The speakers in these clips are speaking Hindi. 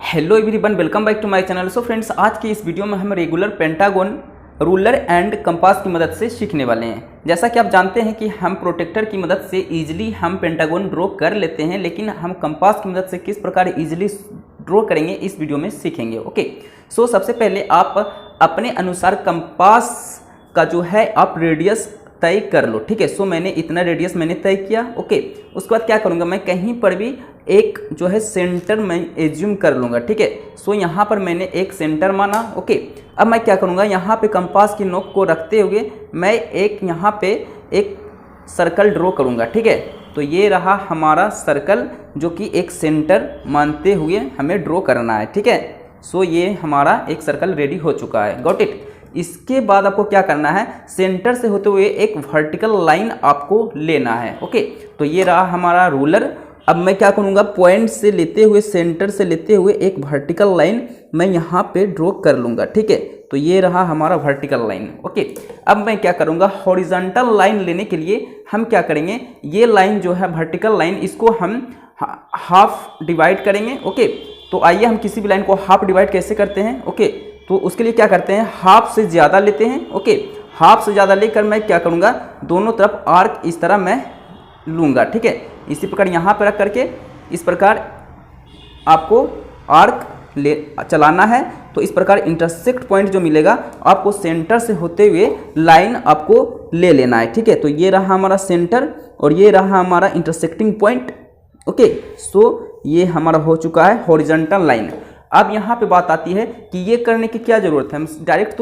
Hello everyone, welcome back to my channel. So friends, आज की इस वीडियो में हम regular pentagon ruler and compass की मदद से सीखने वाले हैं। जैसा कि आप जानते हैं कि हम प्रोटेक्टर की मदद से इजीली हम पेंटागन ड्रॉ कर लेते हैं, लेकिन हम कंपास की मदद से किस प्रकार इजीली ड्रॉ करेंगे इस वीडियो में सीखेंगे। ओके, सो सबसे पहले आप अपने अनुसार कंपास का जो है आप रेडियस तय कर लो। ठीक है, सो मैंने इतना रेडियस मैंने तय किया। ओके, उसके बाद क्या करूँगा, मैं कहीं पर भी एक जो है सेंटर मैं एज्यूम कर लूँगा। ठीक है, सो यहाँ पर मैंने एक सेंटर माना। ओके, अब मैं क्या करूँगा, यहाँ पे कंपास की नोक को रखते हुए मैं एक यहाँ पे एक सर्कल ड्रॉ करूँगा। ठीक है, तो ये रहा हमारा सर्कल जो कि एक सेंटर मानते हुए हमें ड्रॉ करना है। ठीक है, सो ये हमारा एक सर्कल रेडी हो चुका है। Got it. इसके बाद आपको क्या करना है, सेंटर से होते हुए एक वर्टिकल लाइन आपको लेना है। ओके, तो ये रहा हमारा रूलर। अब मैं क्या करूँगा, पॉइंट से लेते हुए सेंटर से लेते हुए एक वर्टिकल लाइन मैं यहाँ पे ड्रॉ कर लूँगा। ठीक है, तो ये रहा हमारा वर्टिकल लाइन। ओके, अब मैं क्या करूँगा, हॉरिजॉन्टल लाइन लेने के लिए हम क्या करेंगे, ये लाइन जो है वर्टिकल लाइन, इसको हम हाफ डिवाइड करेंगे। ओके, तो आइए हम किसी भी लाइन को हाफ डिवाइड कैसे करते हैं। ओके, तो उसके लिए क्या करते हैं, हाफ से ज़्यादा लेते हैं। ओके, हाफ से ज़्यादा लेकर मैं क्या करूँगा, दोनों तरफ आर्क इस तरह मैं लूँगा। ठीक है, इसी प्रकार यहाँ पर रख करके इस प्रकार आपको आर्क ले चलाना है। तो इस प्रकार इंटरसेक्ट पॉइंट जो मिलेगा आपको सेंटर से होते हुए लाइन आपको ले लेना है। ठीक है, तो ये रहा हमारा सेंटर और ये रहा हमारा इंटरसेक्टिंग पॉइंट। ओके, सो ये हमारा हो चुका है हॉरिजॉन्टल लाइन। अब यहाँ पे बात आती है कि ये करने की क्या ज़रूरत है। हम डायरेक्ट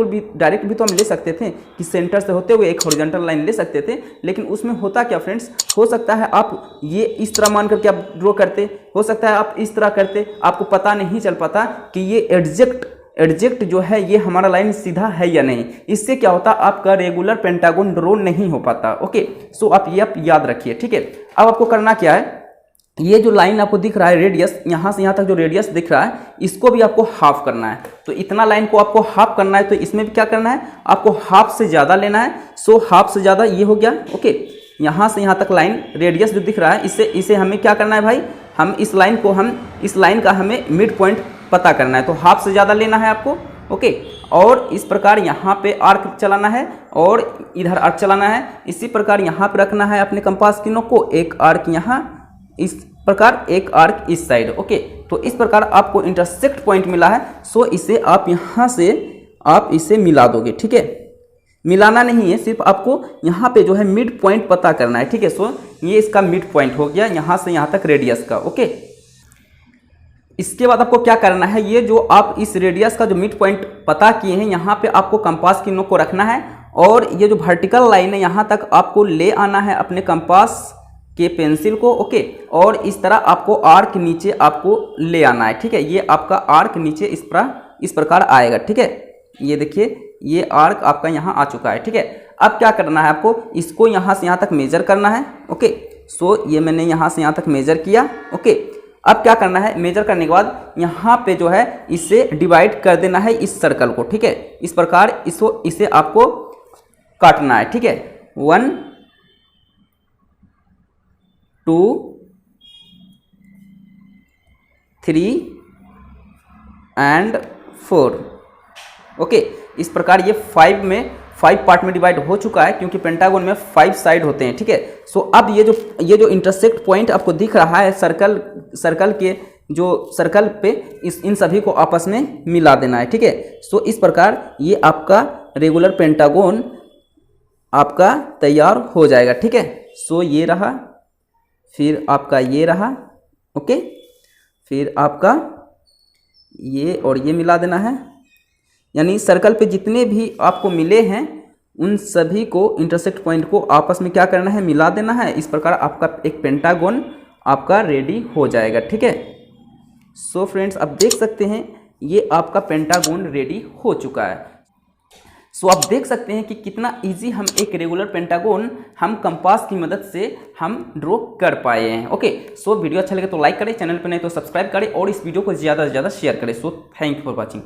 भी तो हम ले सकते थे कि सेंटर से होते हुए एक हॉरिजॉन्टल लाइन ले सकते थे, लेकिन उसमें होता क्या फ्रेंड्स, हो सकता है आप ये इस तरह मान करके आप ड्रॉ करते, हो सकता है आप इस तरह करते, आपको पता नहीं चल पाता कि ये एडजेक्ट जो है ये हमारा लाइन सीधा है या नहीं। इससे क्या होता, आपका रेगुलर पेंटागन ड्रॉ नहीं हो पाता। ओके, सो आप याद रखिए। ठीक है, अब आपको करना क्या है, ये जो लाइन आपको दिख रहा है रेडियस, यहाँ से यहाँ तक जो रेडियस दिख रहा है, इसको भी आपको हाफ करना है। तो इतना लाइन को आपको हाफ करना है, तो इसमें भी क्या करना है, आपको हाफ से ज़्यादा लेना है। सो हाफ से ज़्यादा ये हो गया। ओके, यहाँ से यहाँ तक लाइन रेडियस जो दिख रहा है, इसे हमें क्या करना है भाई, हम इस लाइन का हमें मिड पॉइंट पता करना है। तो हाफ से ज़्यादा लेना है आपको। ओके, और इस प्रकार यहाँ पे आर्क चलाना है और इधर आर्क चलाना है। इसी प्रकार यहाँ पे रखना है अपने कंपास की नोक को, एक आर्क यहाँ, इस प्रकार एक आर्क इस साइड। ओके, तो इस प्रकार आपको इंटरसेक्ट पॉइंट मिला है। सो इसे आप यहाँ से आप इसे मिला दोगे। ठीक है, मिलाना नहीं है, सिर्फ आपको यहाँ पे जो है मिड पॉइंट पता करना है। ठीक है, सो ये इसका मिड पॉइंट हो गया यहाँ से यहाँ तक रेडियस का। ओके, इसके बाद आपको क्या करना है, ये जो आप इस रेडियस का जो मिड पॉइंट पता किए हैं, यहाँ पे आपको कंपास की नोक को रखना है और ये जो वर्टिकल लाइन है यहाँ तक आपको ले आना है अपने कंपास के पेंसिल को। ओके, और इस तरह आपको आर्क नीचे आपको ले आना है। ठीक है, ये आपका आर्क नीचे इस प्रकार आएगा। ठीक है, ये देखिए ये आर्क आपका यहाँ आ चुका है। ठीक है, अब क्या करना है, आपको इसको यहाँ से यहाँ तक मेजर करना है। ओके, सो ये मैंने यहाँ से यहाँ तक मेजर किया। ओके, अब क्या करना है, मेजर करने के बाद यहाँ पे जो है इसे डिवाइड कर देना है इस सर्कल को। ठीक है, इस प्रकार इसे आपको काटना है। ठीक है, 1 2 3 एंड 4। ओके, इस प्रकार ये 5 पार्ट में डिवाइड हो चुका है, क्योंकि पेंटागन में 5 साइड होते हैं। ठीक है, सो अब ये जो इंटरसेक्ट पॉइंट आपको दिख रहा है सर्कल के जो सर्कल पे, इन सभी को आपस में मिला देना है। ठीक है, सो इस प्रकार ये आपका रेगुलर पेंटागन आपका तैयार हो जाएगा। ठीक है, सो ये रहा, फिर आपका ये रहा। ओके, फिर आपका ये और ये मिला देना है, यानी सर्कल पे जितने भी आपको मिले हैं उन सभी को इंटरसेक्ट पॉइंट को आपस में क्या करना है, मिला देना है। इस प्रकार आपका एक पेंटागन आपका रेडी हो जाएगा। ठीक है, सो फ्रेंड्स, आप देख सकते हैं ये आपका पेंटागन रेडी हो चुका है। सो आप देख सकते हैं कि कितना इजी हम एक रेगुलर पेंटागन हम कंपास की मदद से हम ड्रॉ कर पाए हैं। ओके, सो वीडियो अच्छा लगे तो लाइक करें, चैनल पर नहीं तो सब्सक्राइब करें और इस वीडियो को ज़्यादा से ज़्यादा शेयर करें। So thank you for watching.